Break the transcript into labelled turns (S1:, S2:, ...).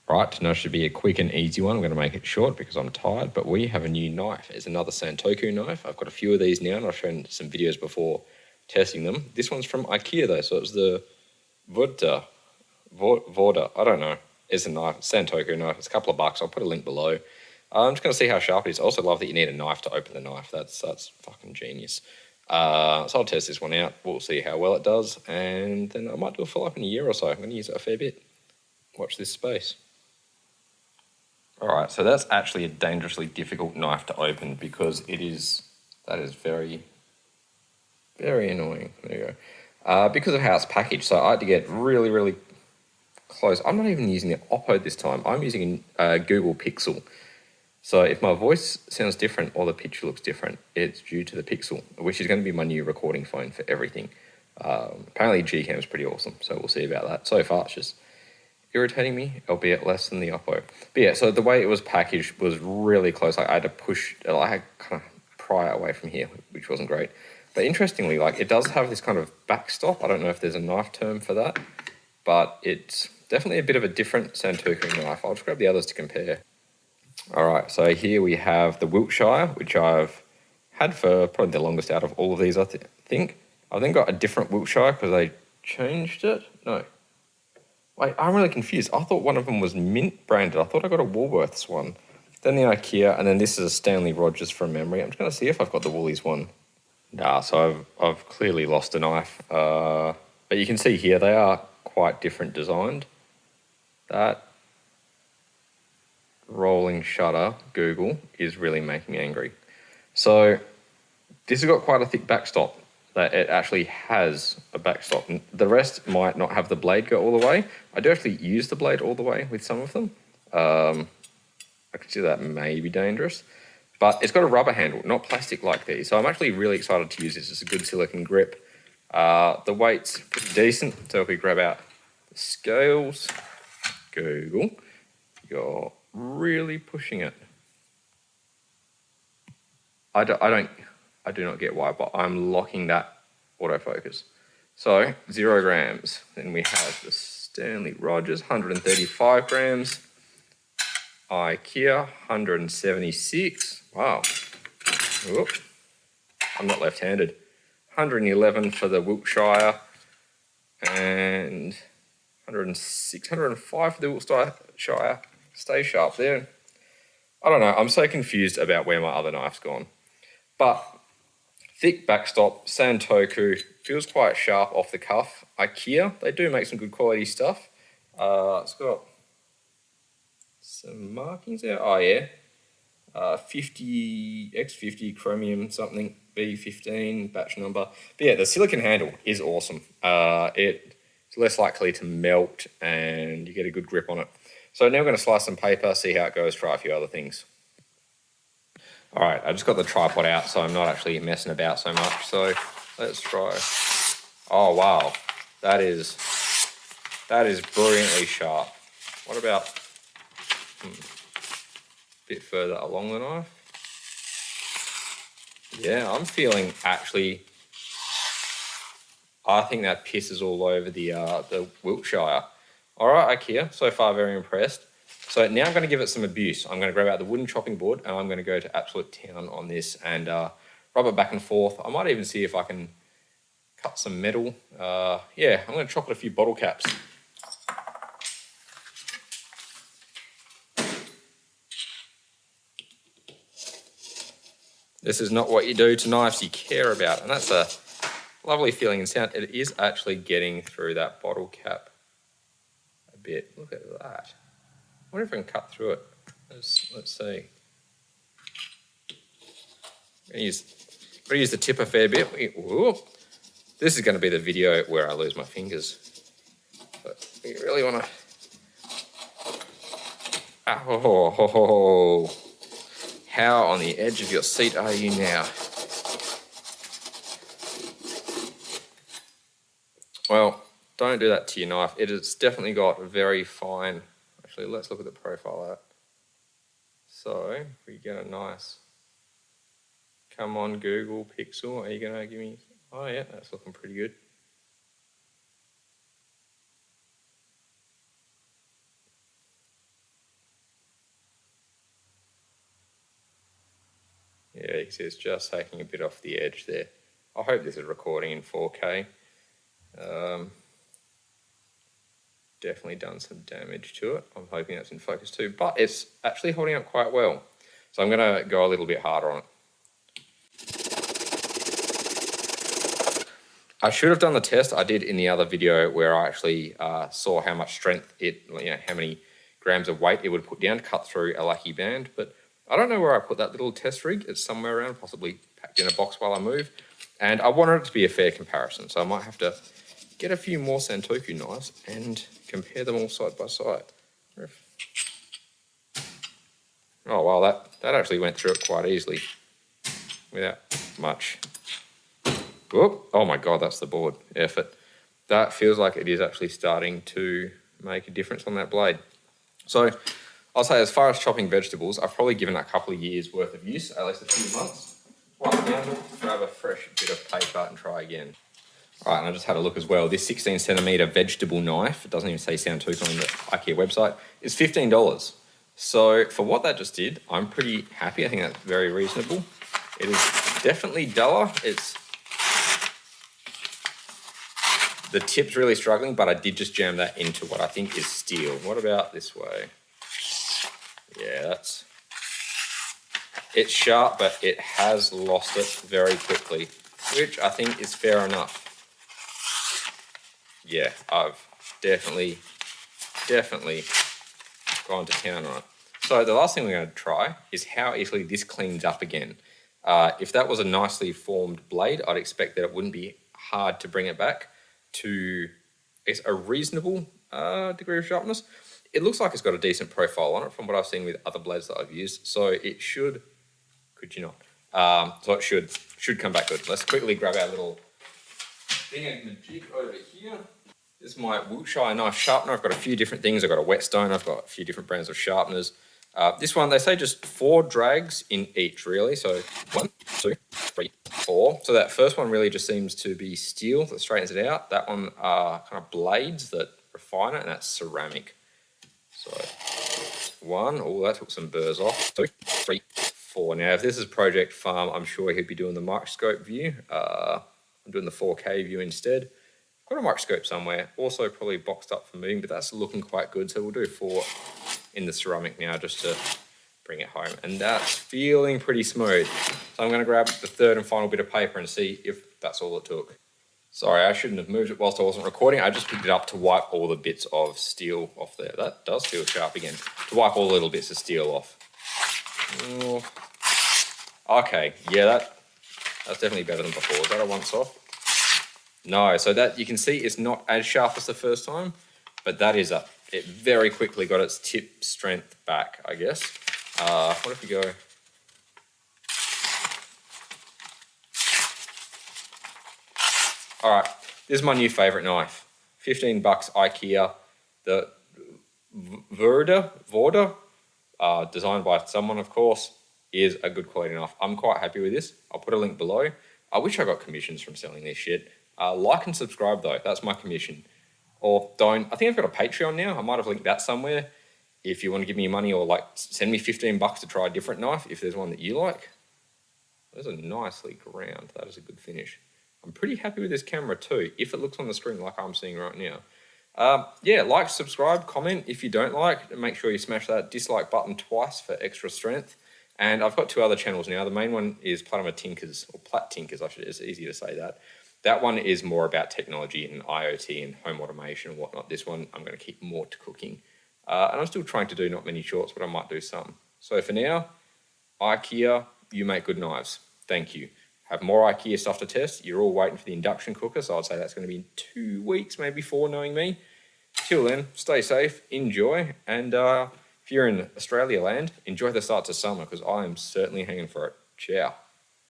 S1: Right, tonight should be a quick and easy one. I'm going to make it short because I'm tired, but we have a new knife. It's another Santoku knife. I've got a few of these now, and I've shown some videos before testing them. This one's from Ikea, though, so it's the Vörda. I don't know. It's a knife, Santoku knife. It's a couple of bucks. I'll put a link below. I'm just going to see how sharp it is. I also love that you need a knife to open the knife. That's fucking genius. So I'll test this one out. We'll see how well it does, and then I might do a follow-up in a year or so. I'm going to use it a fair bit. Watch this space. Alright, so that's actually a dangerously difficult knife to open because that is very, very annoying. There you go. Because of how it's packaged, so I had to get really, really close. I'm not even using the Oppo this time. I'm using a Google Pixel. So if my voice sounds different or the picture looks different, it's due to the Pixel, which is going to be my new recording phone for everything. Apparently Gcam is pretty awesome, so we'll see about that. So far, it's just irritating me, albeit less than the Oppo. But yeah, so the way it was packaged was really close. Like I had to push, I had kind of pry it away from here, which wasn't great. But interestingly, like it does have this kind of backstop. I don't know if there's a knife term for that, but it's definitely a bit of a different Santoku knife. I'll just grab the others to compare. All right, so here we have the Wiltshire, which I've had for probably the longest out of all of these, I think. I've then got a different Wiltshire because they changed it. No. Wait, I'm really confused. I thought one of them was Mint branded. I thought I got a Woolworths one. Then the Ikea, and then this is a Stanley Rogers from memory. I'm just going to see if I've got the Woolies one. Nah, so I've clearly lost a knife. But you can see here, they are quite different designed. That rolling shutter, Google, is really making me angry. So this has got quite a thick backstop. That it actually has a backstop. The rest might not have the blade go all the way. I do actually use the blade all the way with some of them. I can see that may be dangerous. But it's got a rubber handle, not plastic like these. So I'm actually really excited to use this. It's a good silicone grip. The weight's pretty decent. So if we grab out the scales, Google, you're really pushing it. I do not get why, but I'm locking that autofocus. So 0 grams. Then we have the Stanley Rogers, 135 grams. Ikea, 176. Wow. Whoop. I'm not left-handed. 111 for the Wiltshire. And 106, 105 for the Wiltshire. Stay sharp there. I don't know. I'm so confused about where my other knife's gone. But thick backstop, Santoku, feels quite sharp off the cuff. Ikea, they do make some good quality stuff. It's got some markings there. Oh yeah, 50 X50 chromium something B15 batch number. But yeah, the silicone handle is awesome. It's less likely to melt and you get a good grip on it. So now we're going to slice some paper, see how it goes, try a few other things. All right, I just got the tripod out, so I'm not actually messing about so much. So let's try. Oh, wow. That is brilliantly sharp. What about a bit further along the knife? Yeah, I'm feeling actually, I think that pisses all over the Wiltshire. All right, Ikea, so far very impressed. So now I'm going to give it some abuse. I'm going to grab out the wooden chopping board and I'm going to go to absolute town on this and rub it back and forth. I might even see if I can cut some metal. Yeah, I'm going to chop it a few bottle caps. This is not what you do to knives you care about, and that's a lovely feeling and sound. It is actually getting through that bottle cap a bit. Look at that. I wonder if I can cut through it. Let's see. I'm going to use the tip a fair bit. Ooh. This is going to be the video where I lose my fingers. But you really want to... Oh, how on the edge of your seat are you now? Well, don't do that to your knife. It has definitely got very fine... Actually, let's look at the profile of that. So, if we get a nice... Come on, Google Pixel. Are you going to give me... Oh, yeah, that's looking pretty good. Yeah, you can see it's just taking a bit off the edge there. I hope this is recording in 4K. Definitely done some damage to it. I'm hoping that's in focus too, but it's actually holding up quite well. So I'm going to go a little bit harder on it. I should have done the test I did in the other video where I actually saw how much strength how many grams of weight it would put down to cut through a lucky band, but I don't know where I put that little test rig. It's somewhere around, possibly packed in a box while I move, and I wanted it to be a fair comparison, so I might have to get a few more Santoku knives and compare them all side by side. Oh wow, that actually went through it quite easily without much. Whoop. Oh my God, that's the board effort. That feels like it is actually starting to make a difference on that blade. So I'll say as far as chopping vegetables, I've probably given that a couple of years worth of use, at least a few months. Wipe it down, grab a fresh bit of paper and try again. All right, and I just had a look as well. This 16 centimetre vegetable knife, it doesn't even say Santoku on the Ikea website, is $15. So for what that just did, I'm pretty happy. I think that's very reasonable. It is definitely duller. The tip's really struggling, but I did just jam that into what I think is steel. What about this way? Yeah, it's sharp, but it has lost it very quickly, which I think is fair enough. Yeah, I've definitely gone to town on it. So the last thing we're going to try is how easily this cleans up again. If that was a nicely formed blade, I'd expect that it wouldn't be hard to bring it back to a reasonable degree of sharpness. It looks like it's got a decent profile on it from what I've seen with other blades that I've used. So it should, could you not? So it should come back good. Let's quickly grab our little thingamajig over here. This is my Wiltshire knife sharpener. I've got a few different things. I've got a whetstone. I've got a few different brands of sharpeners. This one, they say just 4 drags in each, really. So 1, 2, 3, 4. So that first one really just seems to be steel that straightens it out. That one are kind of blades that refine it, and that's ceramic. So 1, oh, that took some burrs off. 2, 3, 4. Now, if this is Project Farm, I'm sure he'd be doing the microscope view. I'm doing the 4K view instead. Got a microscope somewhere, also probably boxed up for moving, but that's looking quite good. So we'll do 4 in the ceramic now just to bring it home. And that's feeling pretty smooth. So I'm going to grab the third and final bit of paper and see if that's all it took. Sorry, I shouldn't have moved it whilst I wasn't recording. I just picked it up to wipe all the bits of steel off there. That does feel sharp again. To wipe all the little bits of steel off. Oh. Okay, yeah, that's definitely better than before. Is that a once-off? No, so that you can see it's not as sharp as the first time, but that is it very quickly got its tip strength back, I guess. What if we go? All right, this is my new favorite knife. $15 Ikea, the Vörda, designed by someone, of course, is a good quality knife. I'm quite happy with this. I'll put a link below. I wish I got commissions from selling this shit. Like and subscribe though, that's my commission. Or don't, I think I've got a Patreon now. I might have linked that somewhere. If you want to give me money or like send me $15 to try a different knife, if there's one that you like. Those are nicely ground. That is a good finish. I'm pretty happy with this camera too, if it looks on the screen like I'm seeing right now. Yeah, like, subscribe, comment. If you don't like, make sure you smash that dislike button twice for extra strength. And I've got 2 other channels now. The main one is Platima Tinkers, or Plat Tinkers, it's easier to say that. That one is more about technology and IoT and home automation and whatnot. This one, I'm going to keep more to cooking. And I'm still trying to do not many shorts, but I might do some. So for now, Ikea, you make good knives. Thank you. Have more Ikea stuff to test. You're all waiting for the induction cooker, so I'd say that's going to be in 2 weeks, maybe 4, knowing me. Till then, stay safe, enjoy, and if you're in Australia land, enjoy the start to summer, because I am certainly hanging for it. Ciao.